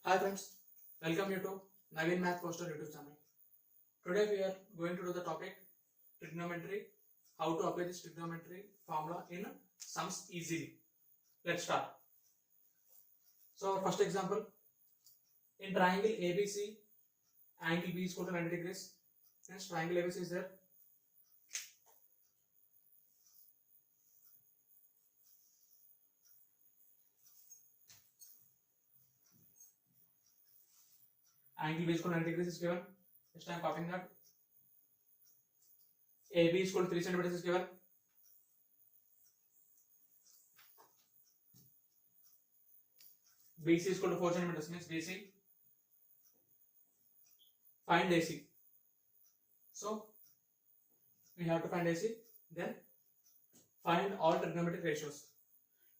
Hi friends, welcome you to Naveen Math Poster YouTube channel. Today we are going to do the topic trigonometry, how to apply this trigonometry formula in sums easily. Let's start. So our first example, in triangle ABC, angle B is equal to 90 degrees. Since triangle ABC is there, angle B is equal to 90 degrees is given. Just I am copying that. AB is equal to 3 centimeters is given. BC is equal to 4 centimeters means BC. Find AC. So we have to find AC. Then find all trigonometric ratios.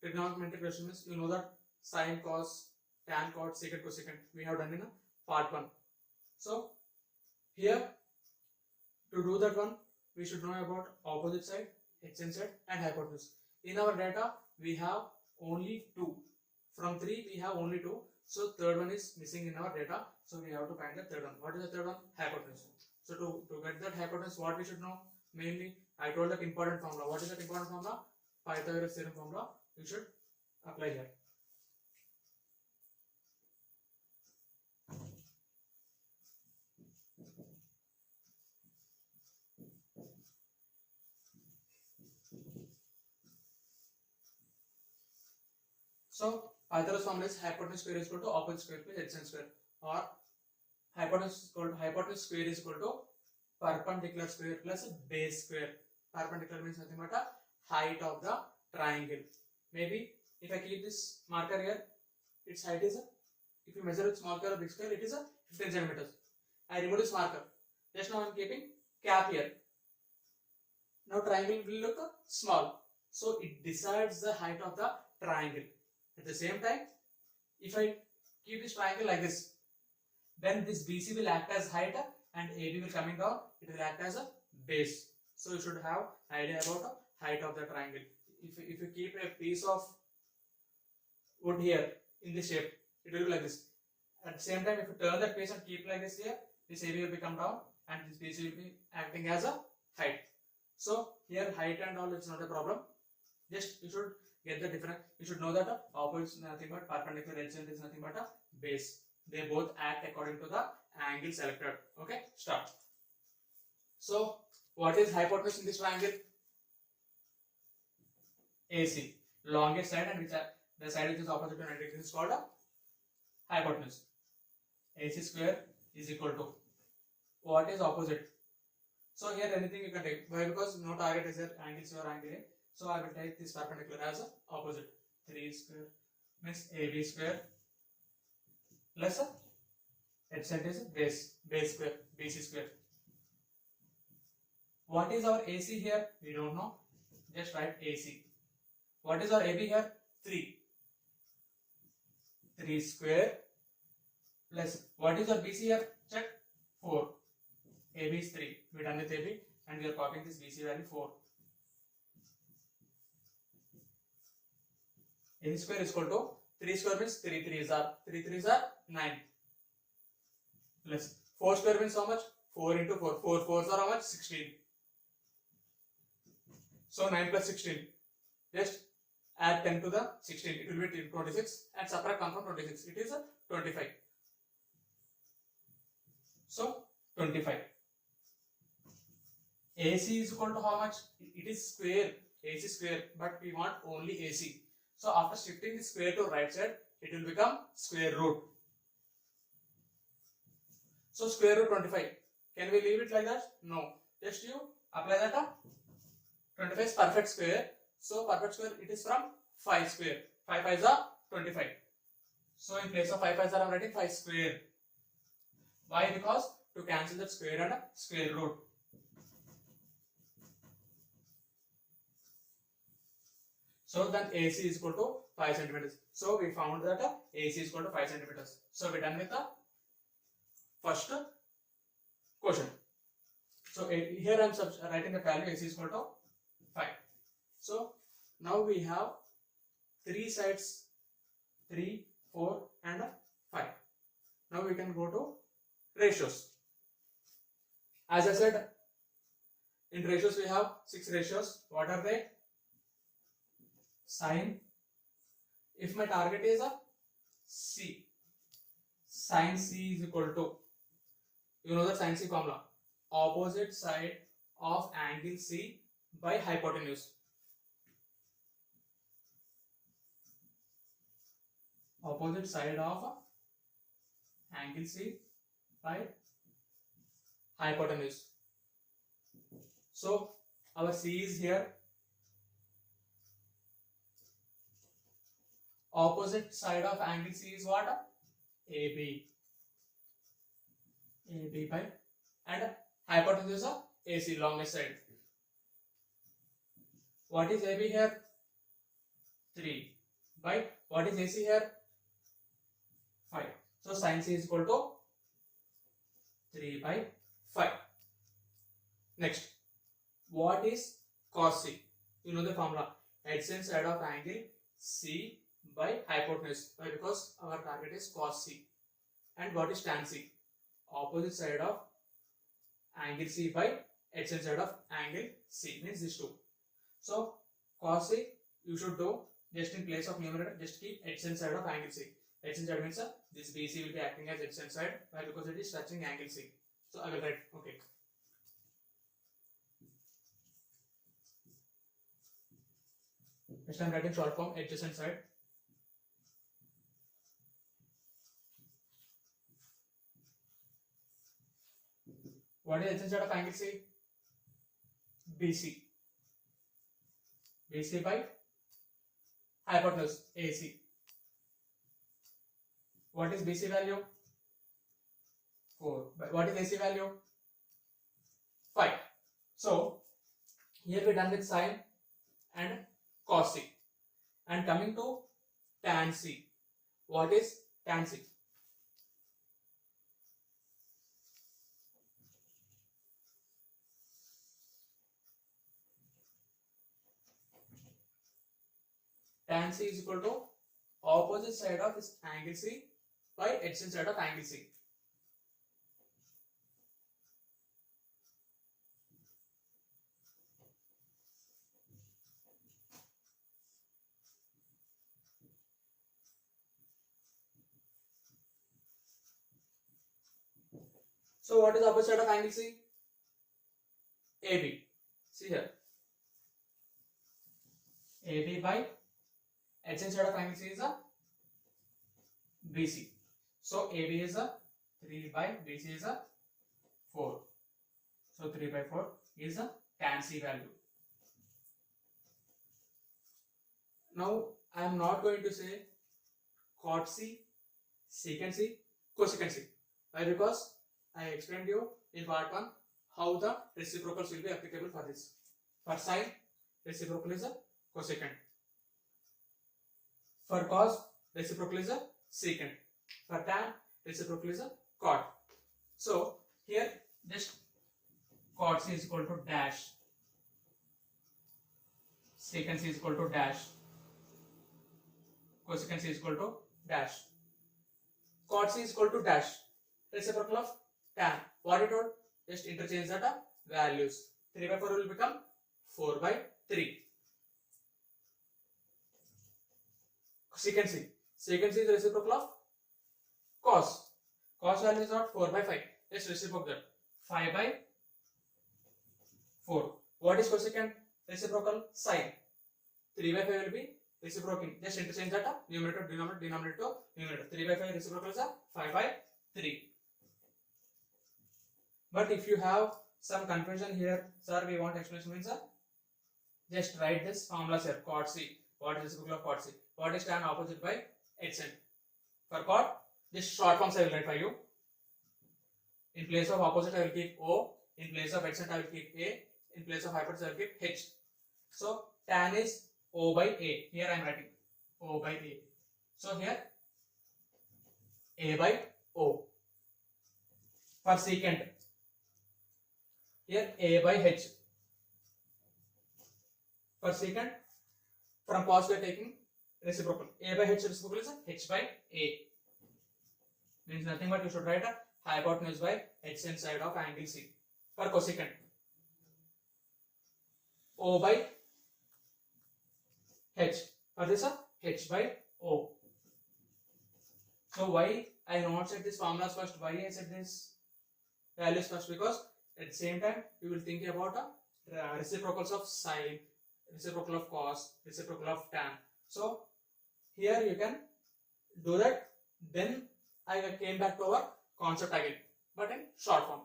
Trigonometric ratio means you know that sine, cos, tan, cot, secant, cosecant. We have done in part 1. So here to do that one, we should know about opposite side, adjacent side, and hypotenuse. In our data, we have only 2. From 3, we have only 2. So third one is missing in our data. So we have to find the third one. What is the third one? Hypotenuse. So to get that hypotenuse, what we should know? Mainly, I told that important formula. What is that important formula? Pythagoras theorem formula. You should apply here. So Pythagoras formula is hypotenuse square is equal to opposite square plus adjacent square, or hypotenuse square is equal to perpendicular square plus base square. Perpendicular means nothing but a height of the triangle. Maybe if I keep this marker here, its height is if you measure with small square or big square, it is 15 centimeters. I remove this marker. Just now I am keeping cap here. Now triangle will look small. So it decides the height of the triangle. At the same time, if I keep this triangle like this, then this BC will act as height and AB will coming down, it will act as a base. So you should have idea about the height of the triangle. If you keep a piece of wood here in this shape, it will be like this. At the same time, if you turn that piece and keep like this here, this AB will become down and this BC will be acting as a height. So here height and all is not a problem. Just you should get the difference. You should know that opposite is nothing but perpendicular, adjacent is nothing but a base. They both act according to the angle selected. Okay, start. So what is hypotenuse in this triangle? AC, longest side, and which the side which is opposite to 90 degrees is called a hypotenuse. AC square is equal to what is opposite? So here anything you can take. Why? Because no target is here, angle is your angle A. So I will take this perpendicular as a opposite. 3 square means AB square plus adjacent is base square, BC square. What is our AC here? We don't know. Just write AC. What is our AB here? 3. 3 square plus what is our BC here? Check. 4. AB is 3. We done with AB and we are copying this BC value 4. AB square is equal to 3 square means 3 3s are 9 plus 4 square means how much? 4 into 4. 4 4s are how much? 16. So 9 plus 16. Just add 10 to the 16. It will be 26 and subtract 1 from 26. It is 25. So 25. AC is equal to how much? It is square. AC square, but we want only AC. So after shifting the square to right side, it will become square root. So square root 25. Can we leave it like that? No. Just you apply that. 25 is perfect square. So perfect square it is from 5 square. 5 5s are 25. So in place of 5 5s I am writing 5 square. Why? Because to cancel that square and square root. So then AC is equal to 5 centimeters. So we found that AC is equal to 5 centimeters. So we done with the first question. So here I am writing the value AC is equal to 5. So now we have 3 sides, 3, 4 and 5. Now we can go to ratios. As I said, in ratios we have 6 ratios. What are they? Sine. If my target is a C, sine C is equal to, you know the sine C formula, opposite side of angle C by hypotenuse. Opposite side of angle C by hypotenuse. So our C is here. Opposite side of angle C is what? AB. AB by, and hypotenuse of AC, longest side. What is AB here? 3 by, what is AC here? 5. So sin C is equal to 3 by 5. Next, what is cos C? You know the formula, adjacent side of angle C by hypotenuse. Why? Because our target is cos C. And what is tan C? Opposite side of angle C by adjacent side of angle C, means these two. So cos C you should do, just in place of numerator just keep adjacent side of angle C. Adjacent side means this BC will be acting as adjacent side. Why? Because it is touching angle C. So I will write, okay. Next I am writing short form adjacent side. What is adjacent side of angle C? BC. BC by hypotenuse AC. What is BC value? 4. But what is AC value? 5. So here we done with sine and cos C. And coming to tan C. What is tan C? Tan C is equal to opposite side of this angle C by adjacent side of angle C. So what is opposite side of angle C? AB. See here. AB by adjacent side of angle C is a BC. So AB is a 3 by BC is a 4. So 3 by 4 is a tan C value. Now I am not going to say cot C, secant C, cosecant C. Why? Because I explained you in part 1 how the reciprocals will be applicable for this. For sine, reciprocal is a cosecant. For cos, reciprocal is a secant. For tan, reciprocal is a cot. So here just cot C is equal to dash, secant C is equal to dash, cosecant C is equal to dash. Cot C is equal to dash, reciprocal of tan. What it would? Just interchange the values. 3 by 4 will become 4 by 3. Secant C. Secant C is the reciprocal of cos. Cos value is not 4 by 5. Just reciprocal that. 5 by 4. What is cosecant? Reciprocal sine. 3 by 5 will be reciprocal. Just interchange that numerator, denominator, denominator to numerator. 3 by 5 reciprocal is 5 by 3. But if you have some confusion here, sir, we want explanation means, just write this formulas here. Cot C. What is reciprocal of cot C? What is tan opposite by adjacent? For cot, this short forms I will write for you. In place of opposite I will keep O. In place of adjacent I will keep A. In place of hypotenuse I will keep H. So tan is O by A. Here I am writing O by A. So here A by O. For secant, here A by H. For secant, from cos we are taking reciprocal. A by H reciprocal is H by A. means nothing but you should write a hypotenuse by adjacent side of angle C. For cosecant, O by H. For this, H by O. So why I not set this formulas first? Why I set this values first? Because at the same time we will think about reciprocals of sine, reciprocal of cos, reciprocal of tan. So here you can do that. Then I came back to our concept again, but in short form.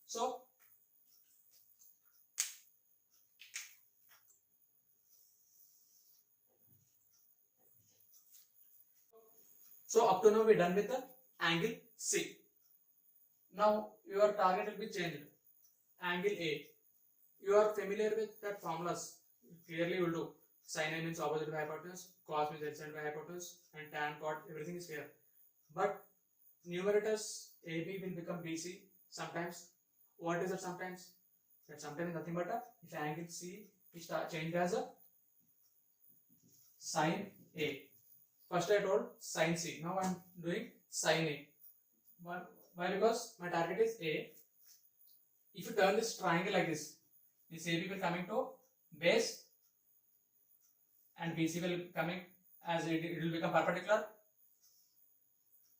So up to now we done with the angle C. Now your target will be changed. Angle A. You are familiar with that formulas. Clearly you will do. Sin A means opposite by hypotenuse, cos means adjacent by hypotenuse, and tan, cot, everything is clear. But numerators AB will become BC sometimes. What is that sometimes? That sometimes nothing but if angle C is changed as a sin A. First I told sin C. Now I am doing sin A. Why? Because my target is A. If you turn this triangle like this AB will coming to base and BC will coming as it will become perpendicular,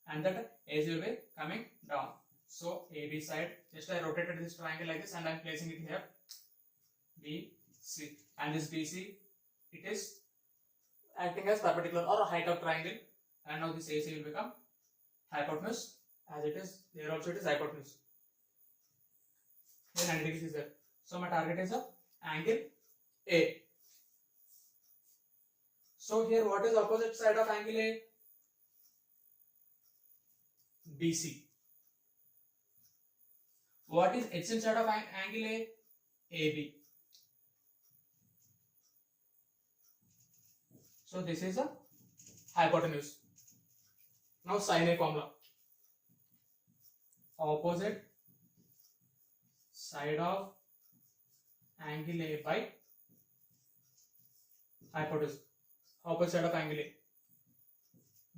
and that AC will be coming down. So AB side, just I rotated this triangle like this and I am placing it here, BC, and this BC, it is acting as perpendicular or a height of triangle, and now this AC will become hypotenuse, as it is there also it is hypotenuse. Then 90 degrees is there. So my target is a angle A. So here what is opposite side of angle A? BC. What is adjacent side of angle A? AB. So this is a hypotenuse. Now sin A formula. Opposite side of angle A by hypotenuse. Opposite side of angle A.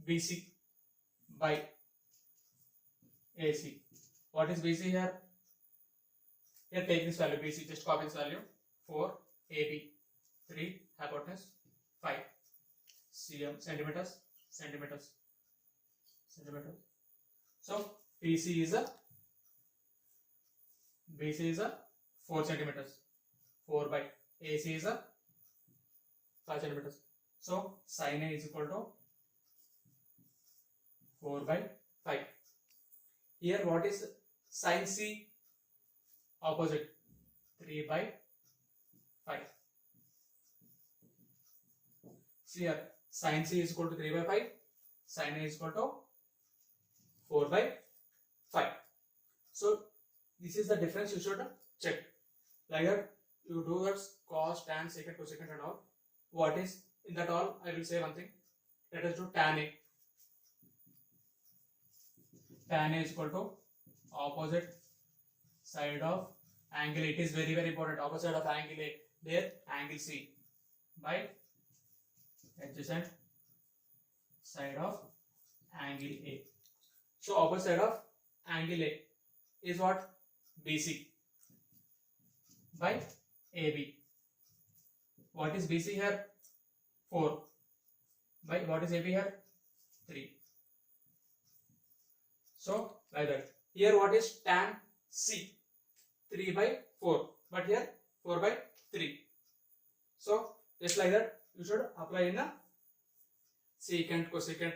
BC by AC. What is BC here? Here take this value BC, just copy this value. 4 AB, 3 hypotenuse, 5 cm, centimeters. So BC is a 4 centimeters. 4 by AC is a 5 centimeters. So sin A is equal to 4 by 5. Here what is sin C? Opposite, 3 by 5. See here, sin C is equal to 3 by 5, sin A is equal to 4 by 5. So this is the difference you should check. Like that you do that cos, tan, secant, cosecant and all. What is in that all? I will say one thing. Let us do tan A. Tan A is equal to opposite side of angle. It is very important. Opposite side of angle A. There angle C by adjacent side of angle A. So opposite side of angle A is what? BC by AB. What is BC here? 4 by what is AB here? 3. So like that. Here what is tan C? 3 by 4, but here 4 by 3. So just like that you should apply in a secant, cosecant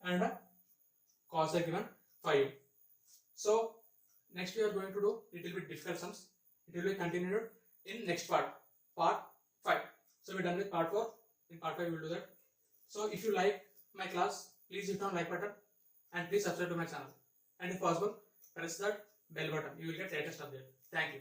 and a cos are given for you. So next we are going to do little bit difficult sums. It will be continued in next part 5. So we're done with part 4. In part 5 we will do that. So if you like my class, please hit on like button and please subscribe to my channel, and if possible press that bell button. You will get latest update. Thank you.